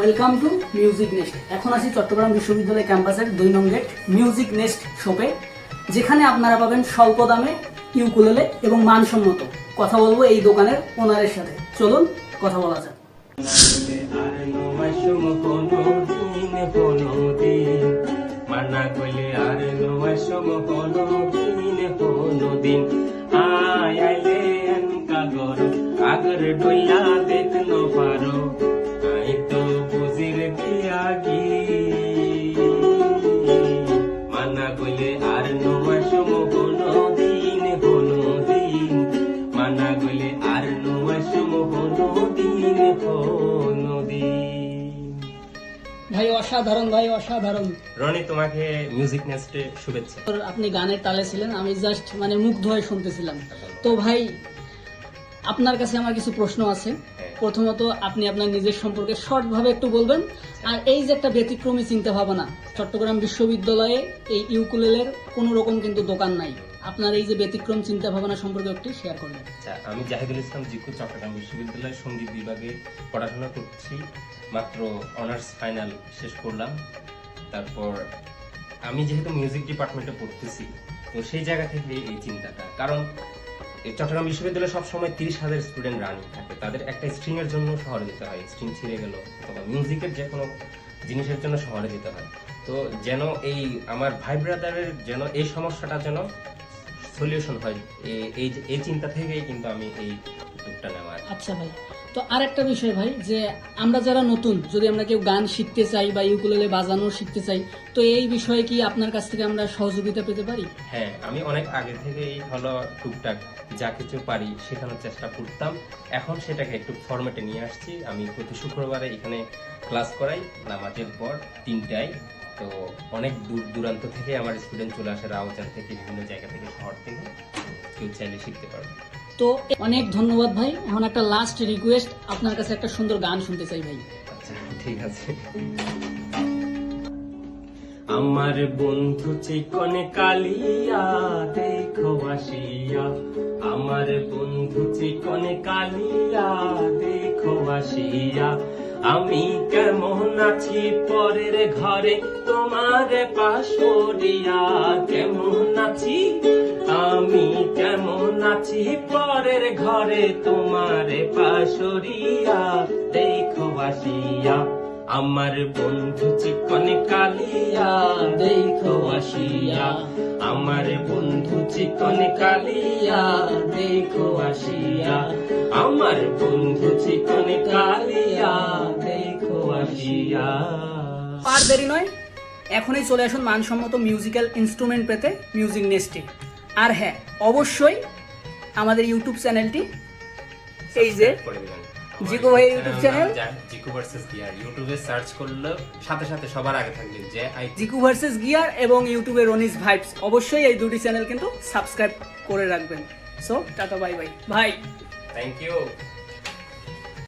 Welcome to music nest. এখন আছি চট্টগ্রাম বিশ্ববিদ্যালয় ক্যাম্পাসের 2 নং গেট মিউজিক নেস্ট শপে, যেখানে আপনারা পাবেন স্বল্প দামে ইউকুলেলে এবং মানসম্মত। কথা বলবো এই দোকানের ওনারের সাথে, চলুন কথা বলা যাক। মানা কইলে আর নয়সম হলো দিন আয় আইলে কাগর আগর ডইলা দেখনো পারো আই তো বুঝির বিয়াগি মানা কইলে আর নয়সম হলো দিন মানা কইলে আর নয়সম হলো দিন ভাই অসাধারণ, ভাই অসাধারণ। রনি, তোমাকে মিউজিক নেস্টে শুভেচ্ছা। আপনি গানের তালে ছিলেন, আমি জাস্ট মুগ্ধ হয়ে শুনতেছিলাম। তো ভাই, আপনার কাছে আমার কিছু প্রশ্ন আছে। প্রথমত আপনি আপনার নিজের সম্পর্কে শর্ট ভাবে একটু বলবেন, আর এই যে একটা ব্যতিক্রমী চিন্তা ভাবনা, চট্টগ্রাম বিশ্ববিদ্যালয়ে এই ইউকুলেলের কোনো রকম কিন্তু দোকান নাই, আপনার এই যে ব্যতিক্রম চিন্তা ভাবনা সম্পর্কে একটু শেয়ার করবেন। আচ্ছা, আমি জাহিদুল ইসলাম জিকু, চট্টগ্রাম বিশ্ববিদ্যালয়ের সঙ্গীত বিভাগে পড়াশোনা করছি। মাত্র অনার্স ফাইনাল শেষ করলাম। তারপর আমি যেহেতু মিউজিক ডিপার্টমেন্টে পড়তেছি, তো সেই জায়গা থেকে এই চিন্তাটা, কারণ চট্টগ্রাম বিশ্ববিদ্যালয়ে সবসময় 30,000 স্টুডেন্ট রানিং থাকে, তাদের একটা স্ট্রিং এর জন্য শহরে যেতে হয়, স্ট্রিং ছিঁড়ে গেল অথবা মিউজিকের যে কোনো জিনিসের জন্য শহরে যেতে হয়। তো যেন এই আমার ভাই ব্রাদারের যেন এই সমস্যাটা যেন সলিউশন হয়, এই চিন্তা থেকেই কিন্তু আমি এই উদ্যোগটা নেওয়া। আচ্ছা ভাই, তো আরেকটা বিষয় ভাই, যে আমরা যারা নতুন, যদি আমরা কেউ গান শিখতে চাই বা ইউকুলেলে বাজানো শিখতে চাই, তো এই বিষয়ে কি আপনার কাছ থেকে আমরা সহযোগিতা পেতে পারি? হ্যাঁ, আমি অনেক আগে থেকেই হলো টুকটাক যা কিছু পারি শেখানোর চেষ্টা করতাম। এখন সেটাকে একটু ফরম্যাটে নিয়ে আসছি। আমি প্রতি শুক্রবারে এখানে ক্লাস করাই নামাজের পর 3টায়। তো অনেক দূর দূরান্ত থেকে আমার স্টুডেন্ট চলে আসে, রাউজান থেকে, বিভিন্ন জায়গা থেকে, শহর থেকে, কেউ চাইলে শিখতে পারবে। তো অনেক ধন্যবাদ ভাই। এখন একটা লাস্ট রিকোয়েস্ট, আপনার কাছে একটা সুন্দর গান শুনতে চাই ভাই। আচ্ছা, ঠিক আছে। আমার বন্ধু চিকনে কালিয়া দেখো আসিয়া, আমার বন্ধু চিকনে কালিয়া দেখো আসিয়া, আমি কেমন আছি পরের ঘরে তোমার পাশরিয়া, কেমন আছি আমি, কেমন আছি পরের ঘরে তোমার পাশরিয়া দেখো আসিয়া, আমার বন্ধু চিকনে কালিয়া দেখো আসিয়া, আমার বন্ধু চিকনে কালিয়া দেখো আসিয়া, আমার বন্ধু চিকনে কালিয়া দেখো আসিয়া। আর দেরি নয়, এখনই চলে আসুন মানসম্মত মিউজিক্যাল ইনস্ট্রুমেন্ট পেতে মিউজিক নেস্টে। আর হ্যাঁ, অবশ্যই আমাদের ইউটিউব চ্যানেলটি, এই যে জিকু ভাই YouTube channel, Jiku versus gear, ইউটিউবে সার্চ করলে সাথে সাথে সবার আগে থাকবে যে জিকু ভার্সেস গিয়ার, এবং ইউটিউবে রনিস ভাইবস। অবশ্যই এই দুটি চ্যানেল কিন্তু সাবস্ক্রাইব করে রাখবেন। সো টাটা, বাই বাই ভাই। Thank you.